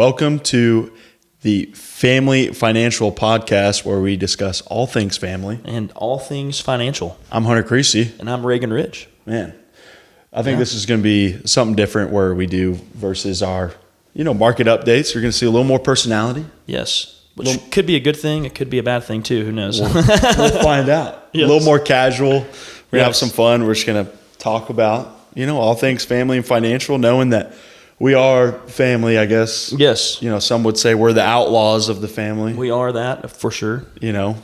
Welcome to the Family Financial Podcast, where we discuss all things family and all things financial. I'm Hunter Creasey. And I'm Reagan Reich. Man, I think this is going to be something different where we do versus our, market updates. You're going to see a little more personality. Yes, which could be a good thing. It could be a bad thing too. Who knows? We'll find out. Yes. A little more casual. We're going to have some fun. We're just going to talk about, all things family and financial, knowing that we are family, I guess. Yes. Some would say we're the outlaws of the family. We are that for sure.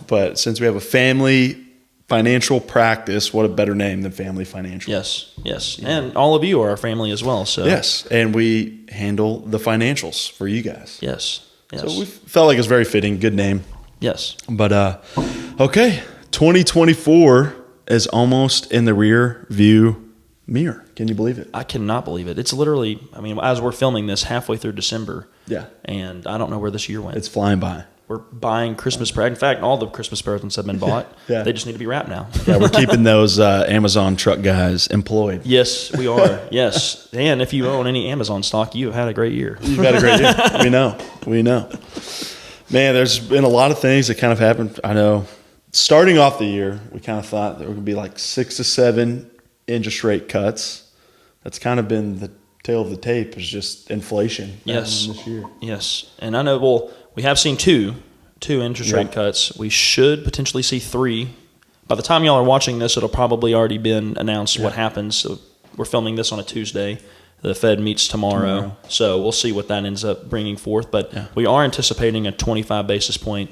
But since we have a family financial practice, what a better name than Family Financial. Yes. And all of you are our family as well. So yes, and we handle the financials for you guys. Yes. So we felt like it's very fitting, good name. Yes. But, okay, 2024 is almost in the rear view mirror. Can you believe it? I cannot believe it. It's literally, as we're filming this, halfway through December. Yeah. And I don't know where this year went. It's flying by. We're buying Christmas presents. In fact, all the Christmas presents have been bought. Yeah. They just need to be wrapped now. Yeah, we're keeping those Amazon truck guys employed. Yes, we are. Yes. And if you own any Amazon stock, you have had a great year. You've had a great year. We know. Man, there's been a lot of things that kind of happened. I know starting off the year, we kind of thought there were going to be like 6 to 7 interest rate cuts. That's kind of been the tail of the tape, is just inflation. Yes. This year. Yes. And I know, we have seen two interest rate cuts. We should potentially see 3. By the time y'all are watching this, it'll probably already been announced what happens. So we're filming this on a Tuesday. The Fed meets tomorrow. So we'll see what that ends up bringing forth. But we are anticipating a 25 basis point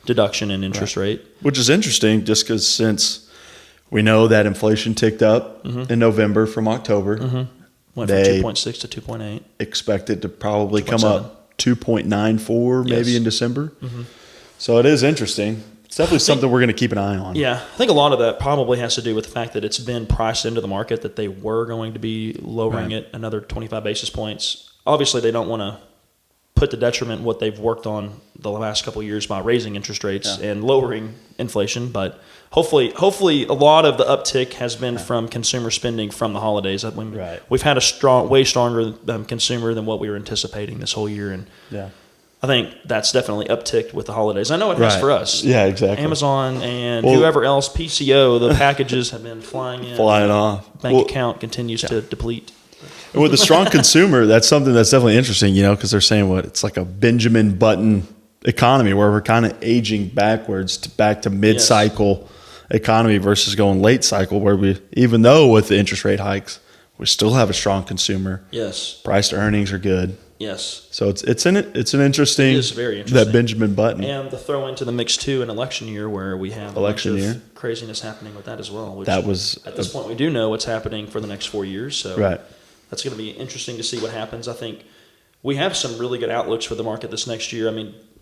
deduction in interest rate. Which is interesting, just because since we know that inflation ticked up in November from October. Went from 2.6 to 2.8. Expect it to probably come up 2.94 maybe in December. So it is interesting. It's definitely something we're going to keep an eye on. Yeah, I think a lot of that probably has to do with the fact that it's been priced into the market that they were going to be lowering it another 25 basis points. Obviously, they don't want to put the detriment what they've worked on the last couple of years by raising interest rates and lowering inflation, but hopefully a lot of the uptick has been from consumer spending from the holidays. We've had a way stronger consumer than what we were anticipating this whole year, and I think that's definitely upticked with the holidays. I know it has for us. Yeah, exactly. Amazon and whoever else, PCO, the packages have been flying off. Bank account continues to deplete. With the strong consumer, that's something that's definitely interesting, because they're saying it's like a Benjamin Button economy where we're kind of aging backwards back to mid-cycle economy versus going late cycle, where we, even though with the interest rate hikes, we still have a strong consumer. Yes. Price to earnings are good. Yes. So it's an interesting. It is very interesting. That Benjamin Button. And to throw into the mix too an election year where we have a bunch of craziness happening with that as well. Which at this point we do know what's happening for the next 4 years. So that's going to be interesting to see what happens. I think we have some really good outlooks for the market this next year.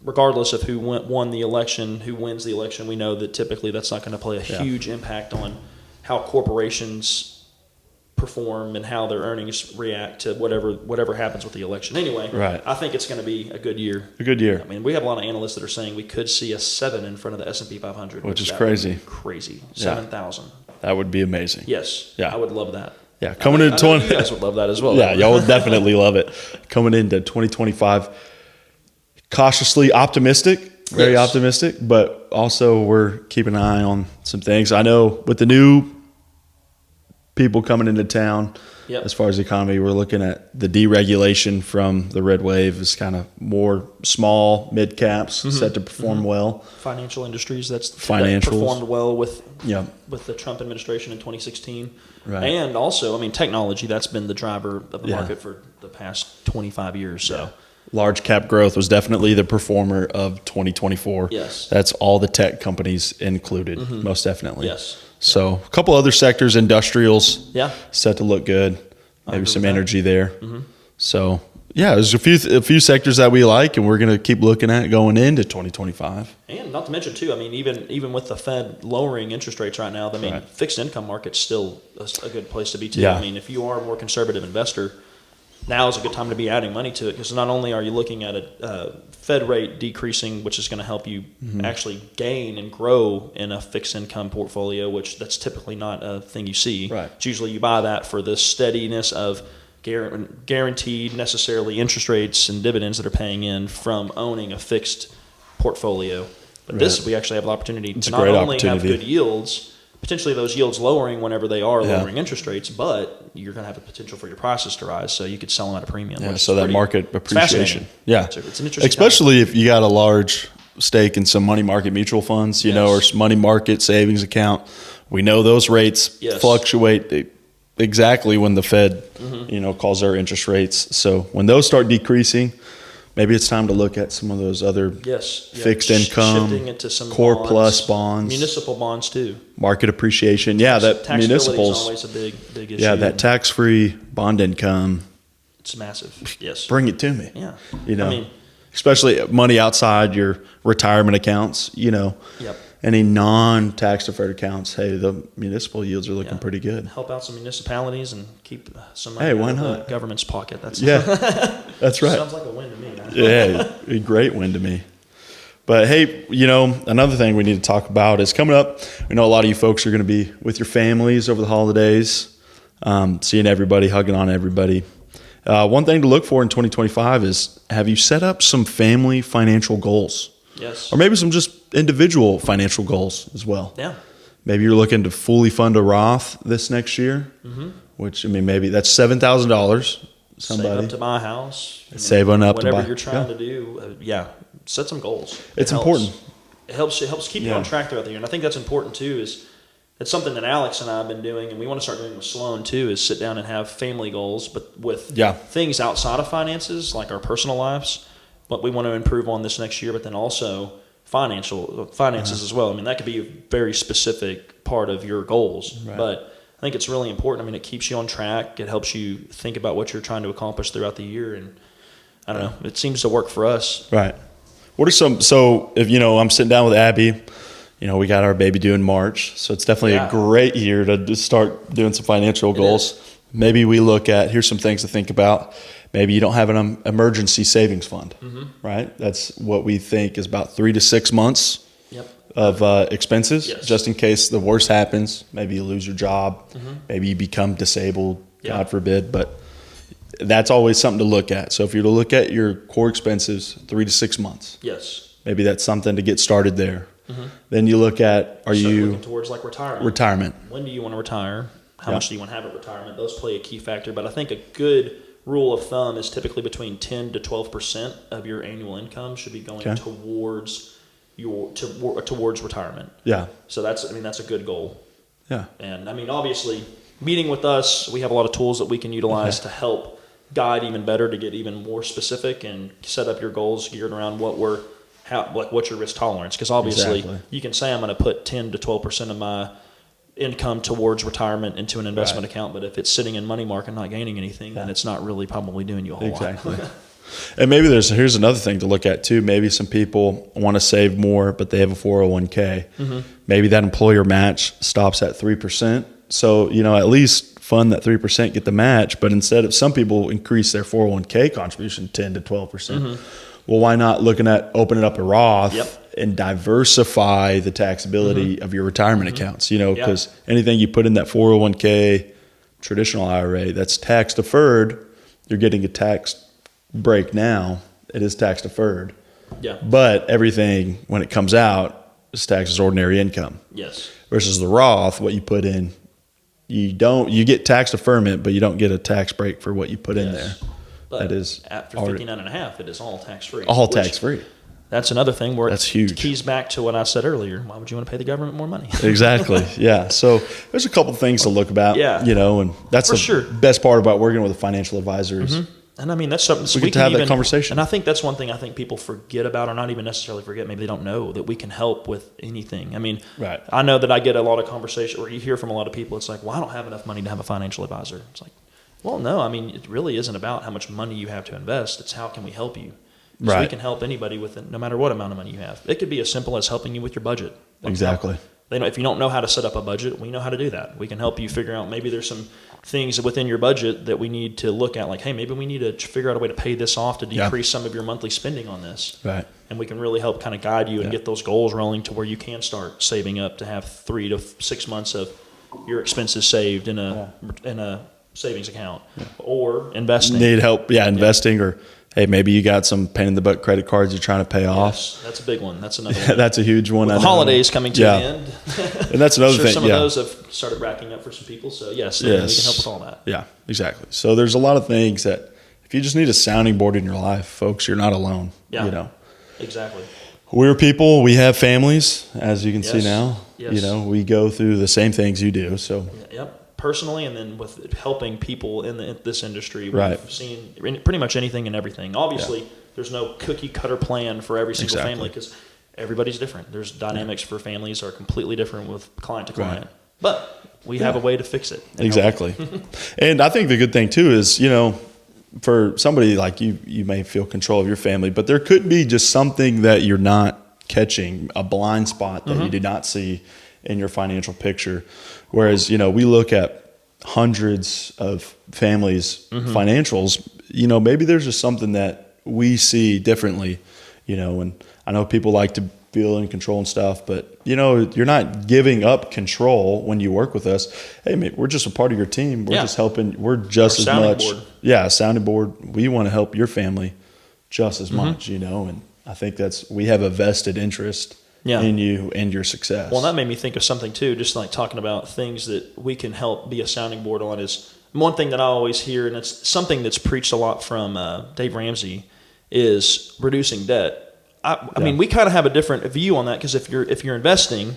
Regardless of who won the election, who wins the election, we know that typically that's not going to play a huge impact on how corporations perform and how their earnings react to whatever happens with the election. Anyway, I think it's going to be a good year. A good year. We have a lot of analysts that are saying we could see a 7 in front of the S&P 500. Which is crazy. Crazy. 7,000. That would be amazing. Yes. Yeah. I would love that. Yeah. Coming into 20. You guys would love that as well. Yeah, y'all would definitely love it. Coming into 2025, cautiously optimistic, very optimistic, but also we're keeping an eye on some things. I know with the new people coming into town, as far as the economy, we're looking at the deregulation from the red wave is kind of more small, mid caps set to perform well. Financial industries, that performed well with the Trump administration in 2016. Right. And also, technology, that's been the driver of the market for the past 25 years. So. Large cap growth was definitely the performer of 2024. Yes. That's all the tech companies included, most definitely. Yes. So a couple other sectors, industrials, set to look good. Maybe some energy there. So there's a few sectors that we like, and we're going to keep looking at going into 2025. And not to mention too, even with the Fed lowering interest rates right now, fixed income market's still a good place to be too. Yeah. If you are a more conservative investor, now is a good time to be adding money to it, because not only are you looking at a Fed rate decreasing, which is going to help you actually gain and grow in a fixed income portfolio, which that's typically not a thing you see. Right. It's usually you buy that for the steadiness of guaranteed necessarily interest rates and dividends that are paying in from owning a fixed portfolio. But this, we actually have the opportunity to not only have good yields, potentially those yields lowering whenever they are lowering interest rates, but you're going to have a potential for your prices to rise, so you could sell them at a premium. Yeah, so that market appreciation. Yeah, it's an interesting especially if you got a large stake in some money market mutual funds, you know, or money market savings account. We know those rates fluctuate exactly when the Fed, you know, calls their interest rates. So when those start decreasing, maybe it's time to look at some of those other fixed income, shifting into some core bonds, plus bonds, municipal bonds too. Market appreciation. Yeah, that municipals is always a big issue. Yeah, that tax-free bond income. It's massive. Yes. Bring it to me. Yeah. You know, especially money outside your retirement accounts, you know. Yep. Any non-tax deferred accounts, hey, the municipal yields are looking pretty good. Help out some municipalities and keep some money out of the government's pocket. That's that's right. Sounds like a win to me. Yeah, a great win to me. But hey, you know, another thing we need to talk about is coming up. We know a lot of you folks are going to be with your families over the holidays, seeing everybody, hugging on everybody. One thing to look for in 2025 is, have you set up some family financial goals? Yes. Or maybe some just individual financial goals as well. Yeah. Maybe you're looking to fully fund a Roth this next year, which, I mean, maybe that's $7,000. Somebody. Save up to buy a house. Save on up to buy. Whatever you're trying to do, set some goals. It's important. It helps keep you on track throughout the year. And I think that's important too, is it's something that Alex and I have been doing, and we want to start doing with Sloan too, is sit down and have family goals, but with things outside of finances, like our personal lives, what we want to improve on this next year, but then also finances as well. I mean, that could be a very specific part of your goals, but I think it's really important. I mean, it keeps you on track. It helps you think about what you're trying to accomplish throughout the year, and I don't know, it seems to work for us. Right. What are so if, you know, I'm sitting down with Abby, you know, we got our baby due in March, so it's definitely a great year to just start doing some financial goals. Maybe we look at, here's some things to think about. Maybe you don't have an emergency savings fund, right? That's what we think is about 3 to 6 months of expenses, just in case the worst happens. Maybe you lose your job. Maybe you become disabled, God forbid. But that's always something to look at. So if you're to look at your core expenses, 3 to 6 months. Yes. Maybe that's something to get started there. Then you look at, are you looking towards like retirement? When do you want to retire? How much do you want to have at retirement? Those play a key factor. But I think a good rule of thumb is typically between 10 to 12% of your annual income should be going towards towards retirement. Yeah. So that's a good goal. Yeah. And I mean, obviously, meeting with us, we have a lot of tools that we can utilize to help guide even better, to get even more specific and set up your goals geared around what's your risk tolerance. Because obviously, you can say I'm going to put 10 to 12% of my income towards retirement into an investment account, but if it's sitting in money market not gaining anything, then it's not really probably doing you a whole lot. And maybe here's another thing to look at too. Maybe some people want to save more, but they have a 401k. Maybe that employer match stops at 3%. So, you know, at least fund that 3%, get the match. But instead of, some people increase their 401k contribution 10 to 12%. Well, why not looking at opening up a Roth and diversify the taxability of your retirement accounts? You know, because anything you put in that 401k, traditional IRA, that's tax deferred, you're getting a tax break now. It is tax deferred. Yeah. But everything, when it comes out, is taxed as ordinary income. Yes. Versus the Roth, what you put in, you get tax deferment, but you don't get a tax break for what you put in there. But that is after 59.5, it is all tax-free. All tax-free. That's another thing where that's huge. It keys back to what I said earlier. Why would you want to pay the government more money? Exactly. Yeah. So there's a couple of things to look about. Yeah. You know, and that's the best part about working with a financial advisor is. And I mean, that's something we get to have that conversation. And I think that's one thing I think people forget about, or not even necessarily forget. Maybe they don't know that we can help with anything. I mean, I know that I get a lot of conversation, or you hear from a lot of people. It's like, well, I don't have enough money to have a financial advisor. It's like, well, no. I mean, it really isn't about how much money you have to invest. It's how can we help you. So we can help anybody with it, no matter what amount of money you have. It could be as simple as helping you with your budget. Exactly. If you don't know how to set up a budget, we know how to do that. We can help you figure out, maybe there's some things within your budget that we need to look at, like, hey, maybe we need to figure out a way to pay this off to decrease some of your monthly spending on this. Right. And we can really help kind of guide you and get those goals rolling to where you can start saving up to have 3 to 6 months of your expenses saved in a savings account or investing. Need help, investing or, hey, maybe you got some pain in the butt credit cards you're trying to pay off. That's a big one. That's another one. That's a huge one. With the holidays coming to an end. And that's another thing. Some of those have started racking up for some people. So, we can help with all that. Yeah, exactly. So there's a lot of things that if you just need a sounding board in your life, folks, you're not alone. Yeah, exactly. We're people. We have families, as you can see now. Yes. We go through the same things you do. So. Yep. Personally, and then with helping people in this industry, we've seen pretty much anything and everything. Obviously, there's no cookie cutter plan for every single family because everybody's different. There's dynamics for families are completely different with client to client, but we have a way to fix it. Exactly. And I think the good thing too is, for somebody like you may feel control of your family, but there could be just something that you're not catching, a blind spot that you did not see in your financial picture. Whereas, we look at hundreds of families' financials, maybe there's just something that we see differently, and I know people like to feel in control and stuff, but, you're not giving up control when you work with us. Hey, mate, we're just a part of your team. We're just helping. We're just as much. Board. Yeah, sounding board. We want to help your family just as much, and I think we have a vested interest in you and your success. Well, that made me think of something too, just like talking about things that we can help be a sounding board on is one thing that I always hear, and it's something that's preached a lot from Dave Ramsey, is reducing debt. I mean, we kind of have a different view on that because if you're investing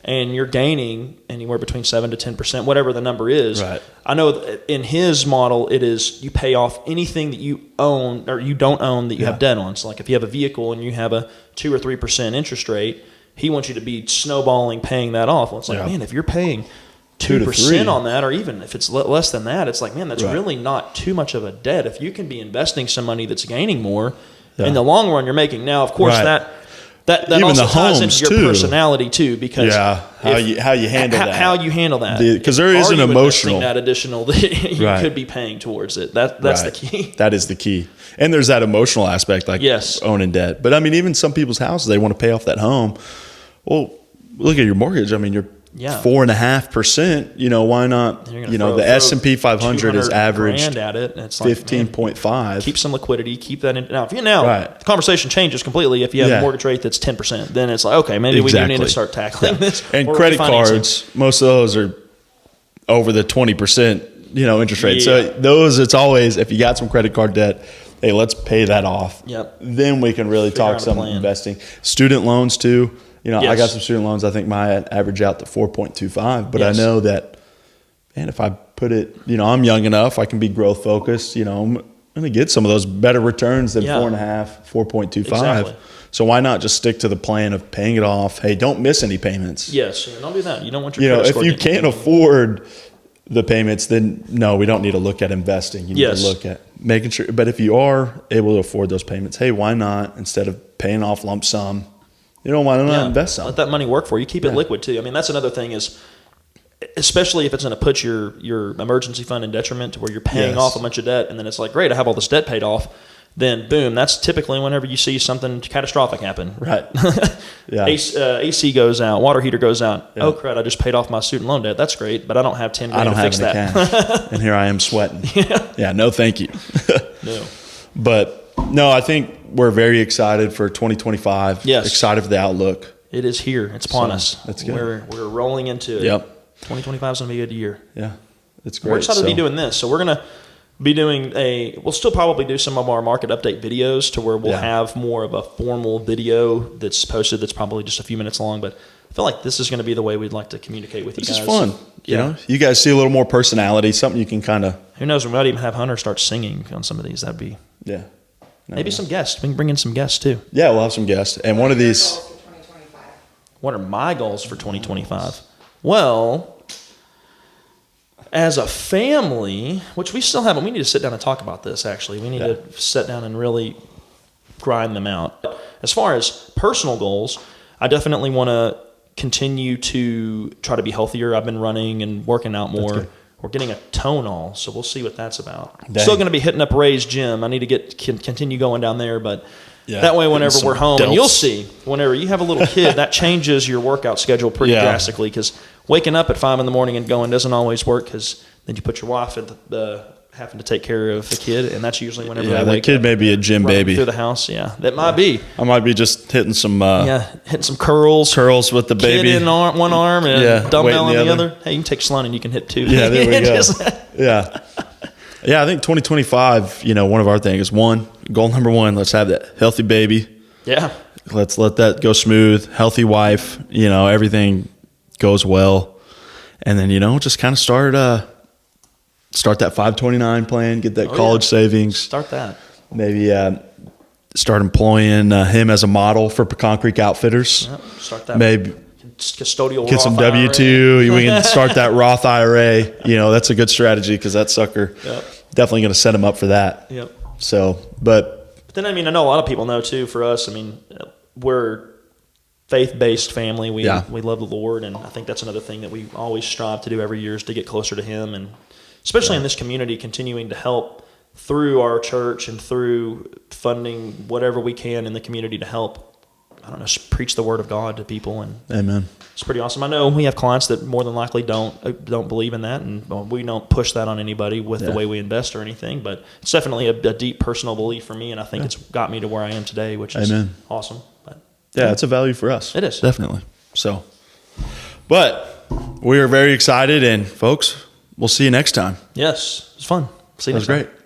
and you're gaining anywhere between 7 to 10%, whatever the number is, I know in his model it is you pay off anything that you own or you don't own that you have debt on. So like if you have a vehicle and you have a 2 or 3% interest rate, he wants you to be snowballing paying that off. Well, it's like, man, if you're paying 2% on that, or even if it's less than that, it's like, man, that's really not too much of a debt. If you can be investing some money that's gaining more, in the long run you're making. Now, of course, that even also ties into your personality too, because how you handle that, how you handle that, because there is an emotional that additional that you could be paying towards it. That's the key. That is the key, and there's that emotional aspect, like owning debt. But I mean, even some people's houses, they want to pay off that home. Well, look at your mortgage. I mean, you're 4.5%. Why not? The S&P 500 is averaged at it. It's 15.5. Keep some liquidity. Keep that in. Now, the conversation changes completely. If you have a mortgage rate that's 10%, then it's like, okay, maybe we do need to start tackling this. And credit cards, most of those are over the 20%, interest rate. So those, it's always, if you got some credit card debt, hey, let's pay that off. Then we can really talk some investing. Student loans too. I got some student loans. I think my average out to 4.25, but I know that, man, if I put it, I'm young enough, I can be growth focused. I'm going to get some of those better returns than 4.5, 4.25. Exactly. So why not just stick to the plan of paying it off? Hey, don't miss any payments. Yes, don't do that. You don't want your credit score if you can't afford the payments, then no, we don't need to look at investing. You need to look at making sure. But if you are able to afford those payments, hey, why not, instead of paying off lump sum, why not invest some? Let that money work for you. Keep it liquid too. I mean, that's another thing is, especially if it's going to put your emergency fund in detriment to where you're paying off a bunch of debt, and then it's like, great, I have all this debt paid off. Then boom, that's typically whenever you see something catastrophic happen. Right. AC goes out, water heater goes out. Yeah. Oh crap, I just paid off my student loan debt. That's great, but I don't have $10,000 to fix that. Cash. And here I am sweating. No, thank you. No. But no, I think we're very excited for 2025. Yes. Excited for the outlook. It is here. It's upon us. That's good. We're rolling into it. Yep. 2025 is going to be a good year. Yeah. It's great. We're excited to be doing this. So we're going to be doing we'll still probably do some of our market update videos to where we'll have more of a formal video that's posted that's probably just a few minutes long, but I feel like this is going to be the way we'd like to communicate with you guys. This is fun. You guys see a little more personality, something you can kind of... Who knows, we might even have Hunter start singing on some of these. That'd be... Yeah. Maybe some guests. We can bring in some guests too. Yeah, we'll have some guests. And one of these... What are my goals for 2025? Well, as a family, which we still haven't, we need to sit down and talk about this actually. We need to sit down and really grind them out. As far as personal goals, I definitely want to continue to try to be healthier. I've been running and working out more. We're getting a tonal, so we'll see what that's about. Dang. Still going to be hitting up Ray's gym. I need to continue going down there, but That way, whenever we're home, and you'll see, whenever you have a little kid, that changes your workout schedule pretty drastically, because waking up at 5 a.m. and going doesn't always work, because then you put your wife at having to take care of the kid, and that's usually whenever they wake kid up, may be a gym baby through the house. That might be. I might be just hitting some hitting some curls with the baby, kid in one arm and dumbbell in the other. Hey, you can take Sloan and you can hit 2. Yeah, there we go. I think 2025, one of our things is goal number 1, let's have that healthy baby. Yeah. Let's let that go smooth. Healthy wife, everything goes well. And then, just kind of start that 529 plan, get that college savings. Start that. Maybe start employing him as a model for Pecan Creek Outfitters. Yep. Start that. Maybe custodial get some W-2. We can start that Roth IRA. That's a good strategy, because that sucker definitely going to set him up for that. Yep. So, but then, I know a lot of people know too, for us, we're faith-based family. We love the Lord, and I think that's another thing that we always strive to do every year, is to get closer to Him, and especially in this community, continuing to help through our church and through funding whatever we can in the community to help, preach the word of God to people. And amen. It's pretty awesome. I know we have clients that more than likely don't believe in that, and we don't push that on anybody with the way we invest or anything, but it's definitely a deep personal belief for me, and I think it's got me to where I am today, which is awesome. But it's a value for us. It is. Definitely. So, but we are very excited, and folks, we'll see you next time. Yes, it's fun. See you next time. That was great.